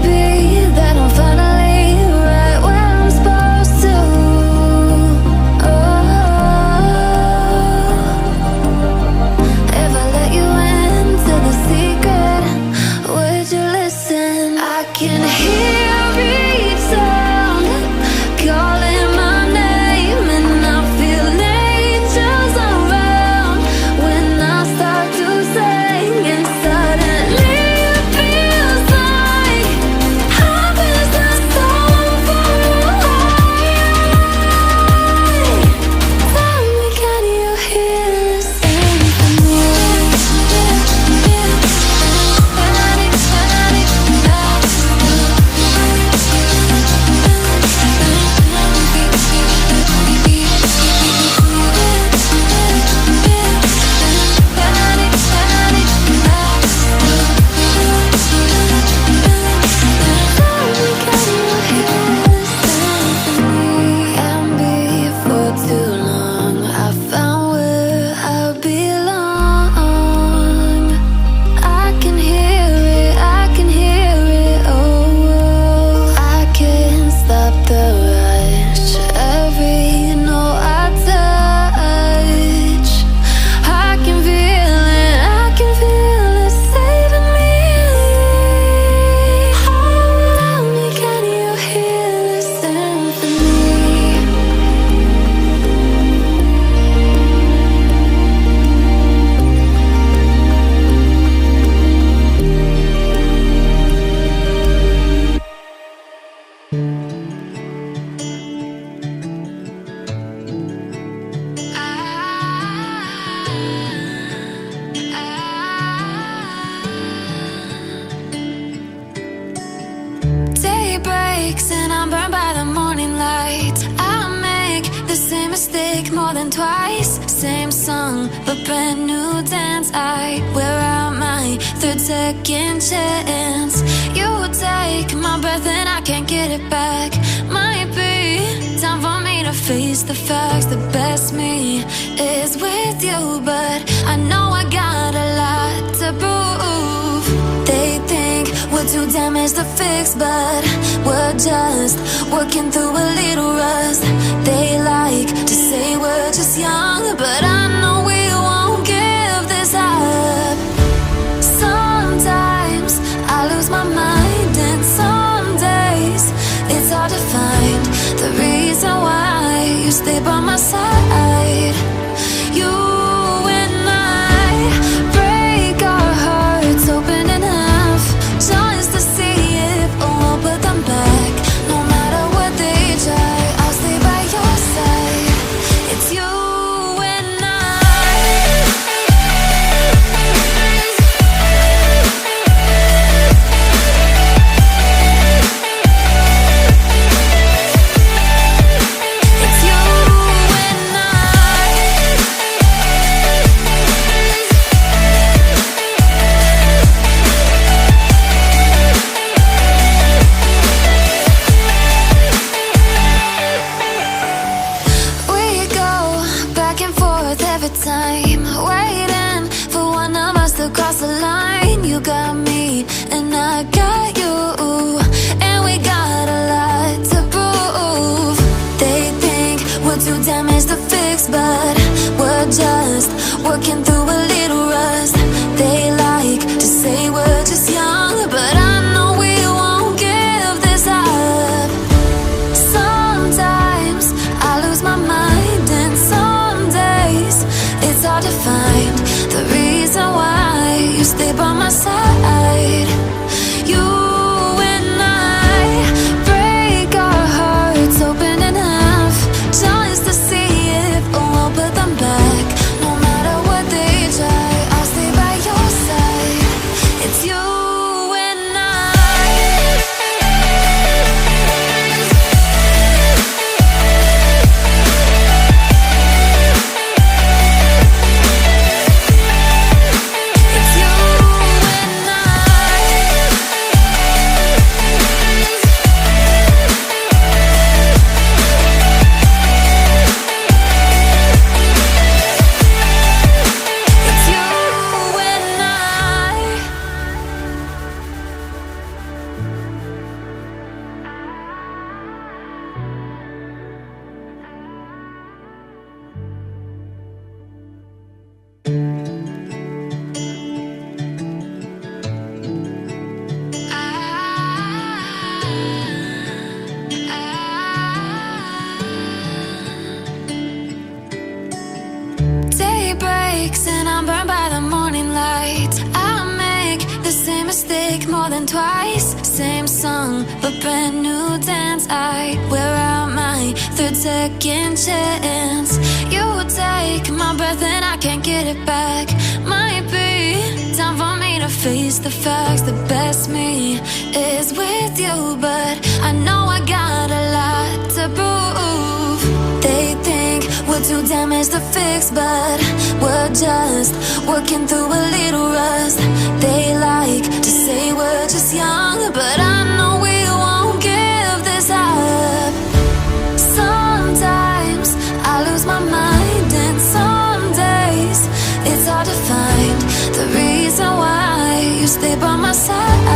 be that I'm finally right where I'm supposed to. If I let you into the secret, would you listen? I can hear each sound calling my name, and I feel angels around when I start to sing. And suddenly it feels like heaven's not so far away. Tell me, can you hear the symphony? Day breaks and I'm burned by the morning light. I make the same mistake more than twice. Same song, but brand new dance. I wear out my third second chance. You take my breath and I can't get it back. Might be time for me to face the facts. The best me is with you, but I know I got a lot to prove. They think we're too damaged to fix, but we're just working through a little rust. They like to say we're just young, but I know we won't give this up. Sometimes I lose my mind, and some days it's hard to find the reason why you stay by my side. You and I break our hearts open in half just to see if we'll put them back. No matter what they try, I'll stay by your side. It's you and I. mistake more than twice. Same song, but brand new dance. I wear out my third second chance. You take my breath and I can't get it back. Might be time for me to face the facts. The best me is with you, but I know I got a lot to prove. They think we're too damaged to fix, but we're just working through a little rust. They like to say we're just young, but I know we won't give this up. Sometimes I lose my mind, and some days it's hard to find the reason why you stay by my side.